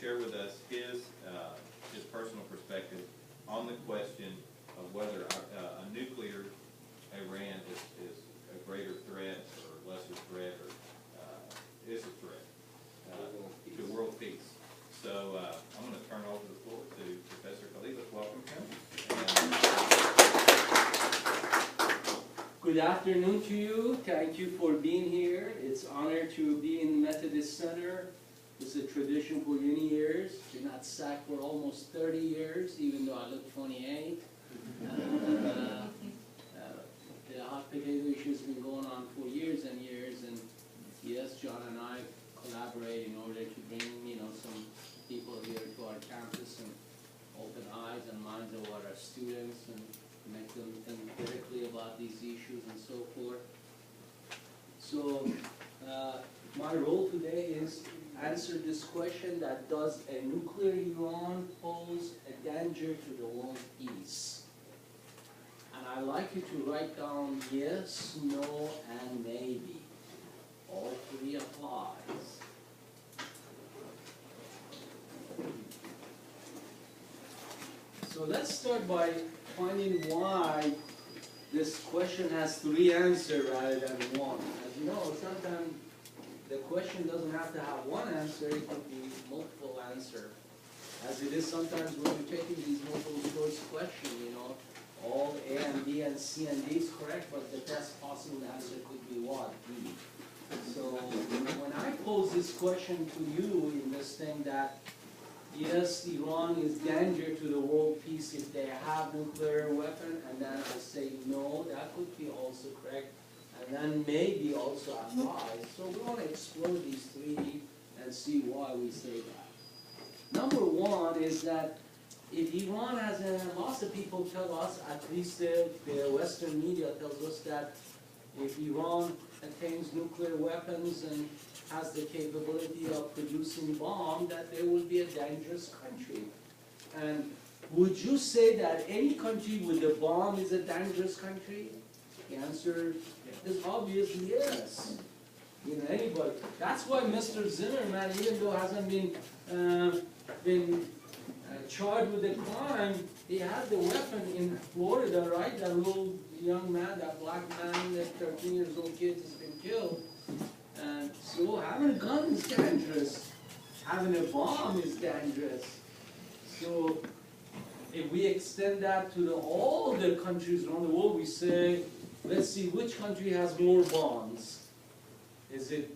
share with us his personal perspective on the question of whether a nuclear Iran is a greater threat or lesser threat or is a threat to world peace. So I'm going to turn over the floor to Professor Khalifa. Welcome him. Good afternoon to you. Thank you for being here. It's an honor to be in the Methodist Center. It's a tradition for many years. Been at SAC for almost 30 years, even though I look 28. The hot potato issue has been going on for years and years, and yes, John and I collaborate in order to bring some people here to our campus and open eyes and minds of our students and make them think critically about these issues and so forth. So my role today is answer this question that does a nuclear Iran pose a danger to the world peace? And I'd like you to write down yes, no, and maybe. All three applies. So let's start by finding why this question has three answers rather than one. As you know, sometimes the question doesn't have to have one answer, it could be multiple answers. As it is sometimes when you're taking these multiple choice questions, all A and B and C and D is correct, but the best possible answer could be what? D. So when I pose this question to you in this thing that yes, Iran is danger to the world peace if they have nuclear weapon, and then I say no, that could be also correct, and then maybe also applies. So we want to explore these three and see why we say that. Number one is that if Iran has lots of people tell us, at least the Western media tells us that if Iran attains nuclear weapons and has the capability of producing bomb, that they will be a dangerous country. And would you say that any country with a bomb is a dangerous country? The answer is obviously yes. Anybody. That's why Mr. Zimmerman, even though hasn't been charged with a crime, he had the weapon in Florida, right? That little young man, that black man, that 13 years old kid has been killed. And so having a gun is dangerous. Having a bomb is dangerous. So if we extend that to all the countries around the world, we say, let's see which country has more bombs. Isn't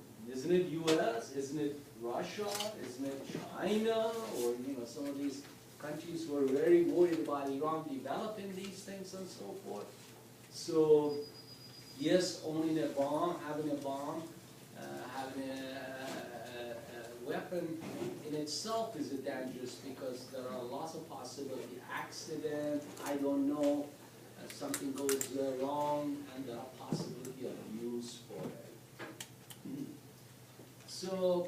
it US? Isn't it Russia? Isn't it China? Or some of these countries who are very worried about Iran developing these things and so forth. So yes, owning a bomb, having a bomb, having a weapon in itself is dangerous because there are lots of possibilities. Accident, I don't know, something goes wrong, and there are possibility of use for it. So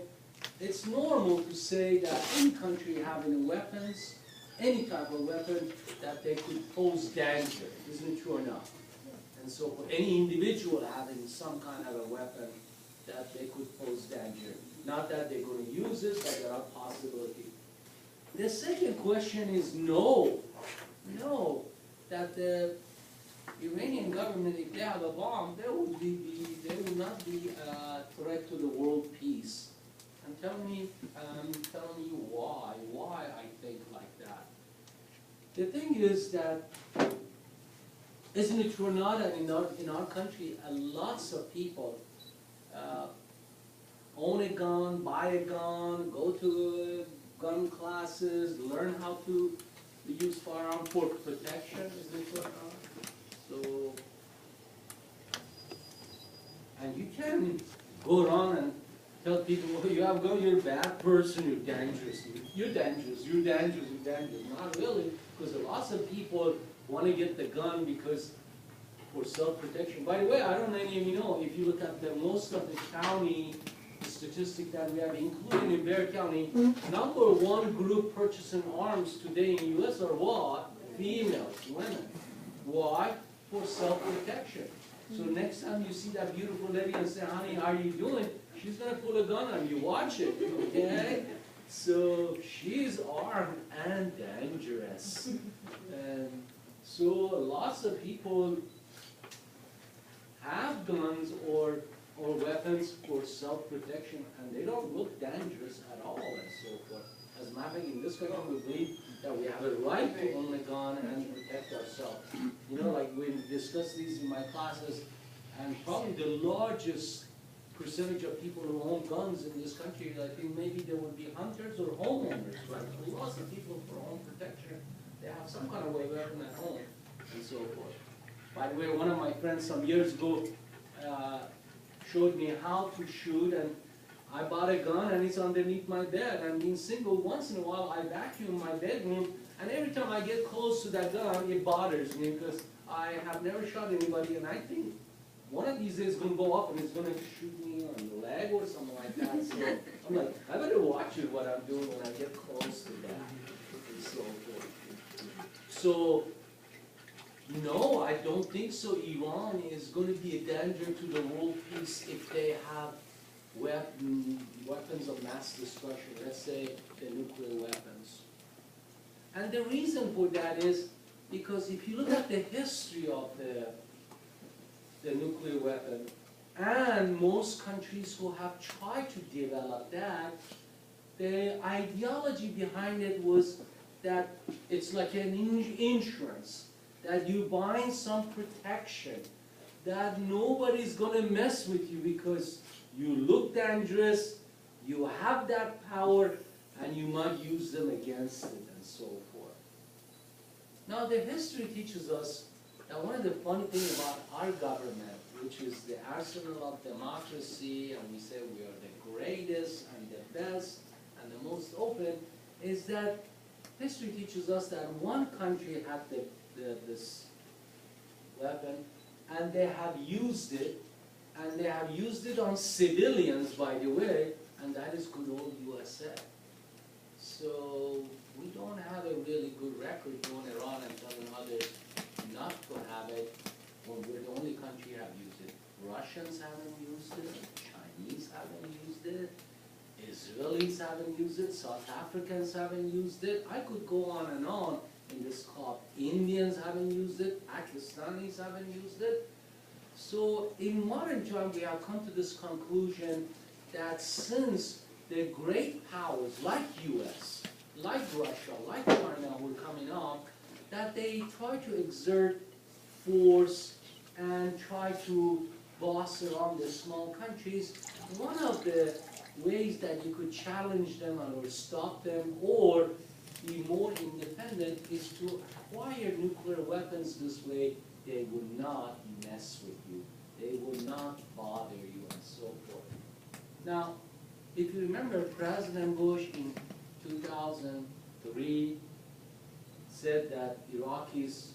it's normal to say that any country having weapons, any type of weapon, that they could pose danger. Isn't it true or not? And so for any individual having some kind of a weapon, that they could pose danger. Not that they're going to use it, but there are possibilities. The second question is no. No. That the Iranian government, if they have a bomb, they will not be a threat to the world peace. And tell me why I think like that. The thing is that, isn't it true or not, that in our country, lots of people own a gun, buy a gun, go to gun classes, learn how to use firearm for protection, isn't it true or not? So, and you can go around and tell people, well, you have a gun, you're a bad person, you're dangerous, you're dangerous, you're dangerous, you're dangerous. Not really, because lots of people want to get the gun because for self-protection. By the way, I don't know any of you know, if you look at most of the county statistic that we have, including in Bexar County, number one group purchasing arms today in the U.S. are what? Females, women. Why? For self-protection. So next time you see that beautiful lady and say, honey, how are you doing? She's going to pull a gun on you. Watch it, okay? So she's armed and dangerous. And so lots of people have guns or weapons for self-protection, and they don't look dangerous at all and so forth. As a matter of fact, in this country, we believe that we have a right to own a gun and protect ourselves. You know, like we discussed these in my classes, and probably the largest percentage of people who own guns in this country, I think maybe there would be hunters or homeowners, right? Lots of people for home protection, they have some kind of weapon at home and so forth. By the way, one of my friends some years ago showed me how to shoot, and I bought a gun and it's underneath my bed. And being single, once in a while I vacuum my bedroom, and every time I get close to that gun, it bothers me because I have never shot anybody, and I think one of these days it's going to go up and it's going to shoot me on the leg or something like that. So I'm like, I better watch it what I'm doing when I get close to that and so forth. So, no, I don't think so. Iran is going to be a danger to the world peace if they have weapons of mass destruction, let's say the nuclear weapons. And the reason for that is because if you look at the history of the nuclear weapon, and most countries who have tried to develop that, the ideology behind it was that it's like an insurance, that you buy some protection, that nobody's going to mess with you because you look dangerous, you have that power, and you might use them against it and so forth. Now the history teaches us that one of the funny things about our government, which is the arsenal of democracy, and we say we are the greatest and the best and the most open, is that history teaches us that one country had this weapon, and they have used it, and they have used it on civilians, by the way, and that is good old USA. So we don't have a really good record going around and telling others not to have it when we're the only country that have used it. Russians haven't used it, Chinese haven't used it, Israelis haven't used it, South Africans haven't used it. I could go on in this club. Indians haven't used it, Pakistanis haven't used it. So in modern time we have come to this conclusion that since the great powers like US, like Russia, like China who are coming up, that they try to exert force and try to boss around the small countries. One of the ways that you could challenge them or stop them or be more independent is to acquire nuclear weapons. This way they would not mess with you, they would not bother you and so forth. Now, if you remember, President Bush in 2003 said that Iraqis,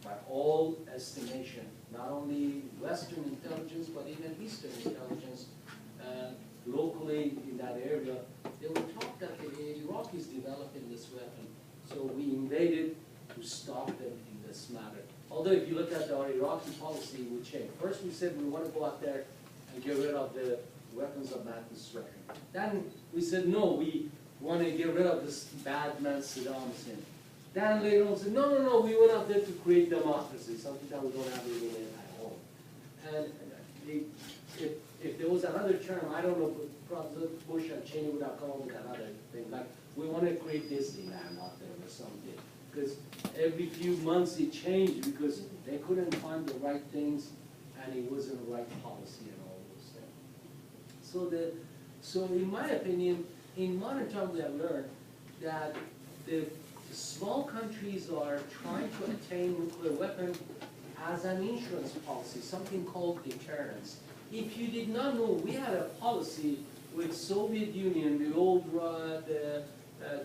by all estimation, not only Western intelligence but even Eastern intelligence, locally in that area, they were taught that the Iraqis developing this weapon. So we invaded to stop them in this matter. Although if you look at our Iraqi policy, we changed. First we said we want to go out there and get rid of the weapons of mass destruction. Then we said no, we want to get rid of this bad man Saddam Hussein. Then later on said no, we went out there to create democracy, something that we don't have even at home. And if there was another term, I don't know, President Bush and Cheney would have come up with another thing, like we want to create Disneyland out there or something. Because every few months it changed because they couldn't find the right things and it wasn't the right policy and all those things. So in my opinion, in modern time we have learned that the small countries are trying to attain nuclear weapons as an insurance policy, something called deterrence. If you did not know, we had a policy with Soviet Union, the old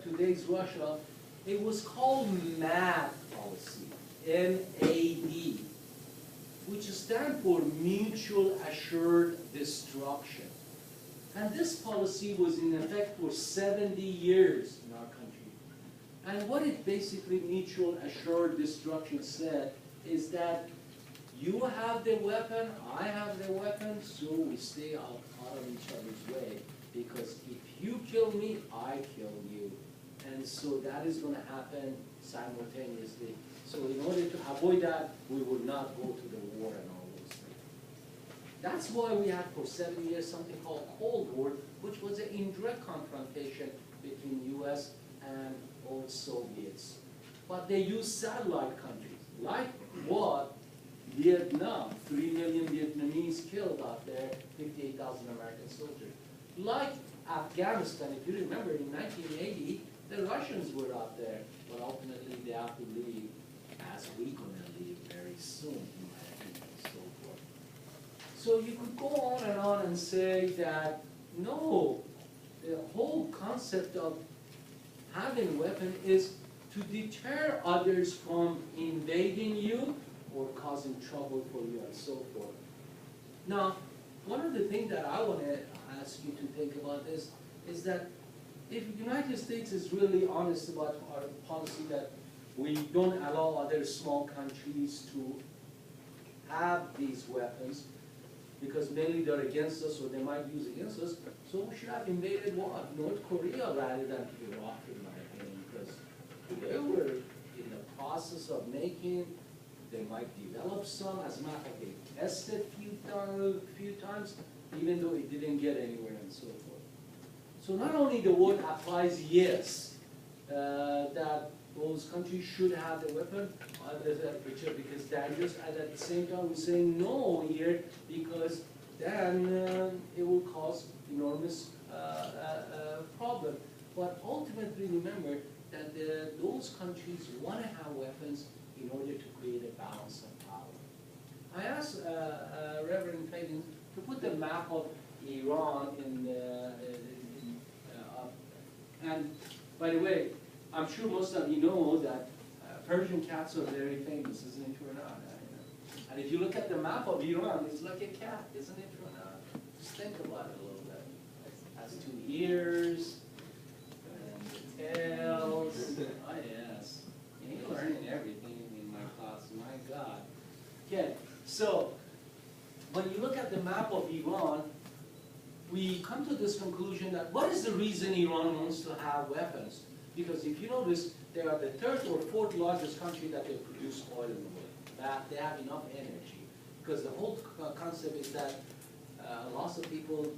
today's Russia. It was called MAD policy, M-A-D, which stands for Mutual Assured Destruction. And this policy was in effect for 70 years in our country. And what it basically, Mutual Assured Destruction, said is that you have the weapon, I have the weapon, so we stay out of each other's way. Because if you kill me, I kill you. And so that is gonna happen simultaneously. So in order to avoid that, we would not go to the war and all those things. That's why we had for 7 years something called Cold War, which was an indirect confrontation between US and old Soviets. But they used satellite countries, like what? Vietnam, 3 million Vietnamese killed out there, 58,000 American soldiers. Like Afghanistan, if you remember, in 1980, the Russians were out there, but ultimately they have to leave, as we're gonna leave very soon, in my opinion, and so forth. So you could go on and say that, no, the whole concept of having a weapon is to deter others from invading you or causing trouble for you and so forth. Now, one of the things that I want to ask you to think about is that if the United States is really honest about our policy that we don't allow other small countries to have these weapons, because mainly they're against us or they might use against us, so we should have invaded what? North Korea rather than Iraq, in my opinion, because they were in the process of making, they might develop some, as a matter of fact, they tested a few times, even though it didn't get anywhere and so forth. So not only the word applies, yes, that those countries should have the weapon, which are because dangerous, and at the same time we're saying no here, because then it will cause enormous problem. But ultimately, remember that those countries want to have weapons in order to create a balance of power. I asked Reverend Fagan to put the map of Iran and by the way, I'm sure most of you know that Persian cats are very famous, isn't it true or not? And if you look at the map of Iran, it's like a cat, isn't it true or not? Just think about it a little bit. It has 2 ears, and tails. Oh yes, you're learning everything in my class, my God. Okay, so when you look at the map of Iran, we come to this conclusion that what is the reason Iran wants to have weapons? Because if you notice, they are the 3rd or 4th largest country that they produce oil in the world. That they have enough energy. Because the whole concept is that lots of people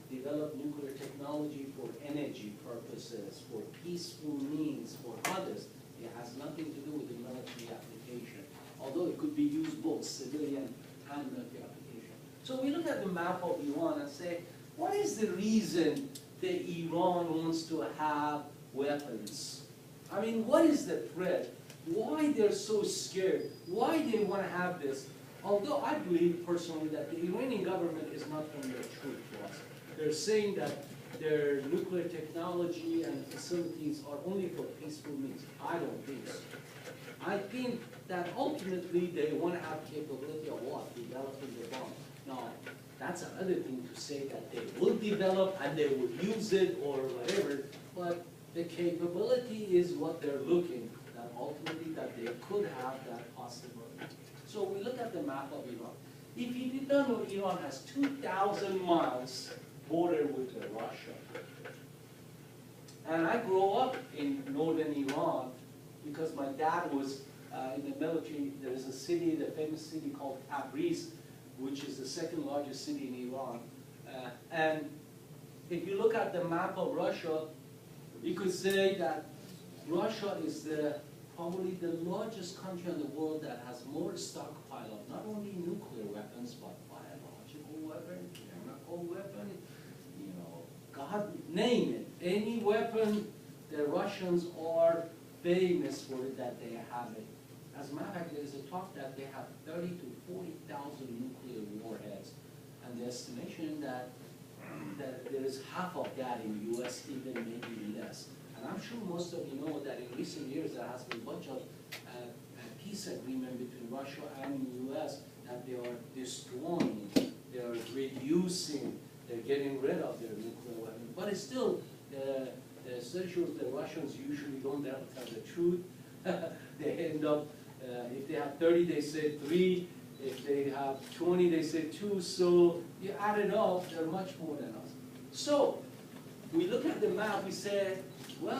develop nuclear technology for energy purposes, for peaceful means, for others. It has nothing to do with the military application. Although it could be used both civilian and military application. So we look at the map of Iran and say, what is the reason that Iran wants to have weapons? I mean, what is the threat? Why they're so scared? Why they want to have this? Although I believe personally that the Iranian government is not telling the truth to us. They're saying that their nuclear technology and facilities are only for peaceful means. I don't think so. I think that ultimately they want to have capability of what? Developing the bomb. Now, that's another thing to say that they will develop and they will use it or whatever, but the capability is what they're looking, that ultimately that they could have that possibility. So we look at the map of Iran. If you did not know, Iran has 2,000 miles border with Russia. And I grew up in northern Iran because my dad was in the military. There is a city, the famous city called Tabriz, which is the 2nd largest city in Iran. And if you look at the map of Russia, you could say that Russia is probably the largest country in the world that has more stockpile of not only nuclear weapons, but biological weapons, chemical weapons, you know, God, name it. Any weapon, the Russians are famous for it, that they have it. As a matter of fact, there is a talk that they have 30 to 40,000 nuclear warheads, and the estimation that there is half of that in the U.S., even maybe less. And I'm sure most of you know that in recent years there has been a bunch of peace agreement between Russia and the U.S. that they are destroying, they are reducing, they're getting rid of their nuclear weapons. But it's still, the study shows the Russians usually don't tell the truth. They end up, if they have 30, they say 3. If they have 20, they say 2. So you add it up, they're much more than us. So we look at the map, we say, well,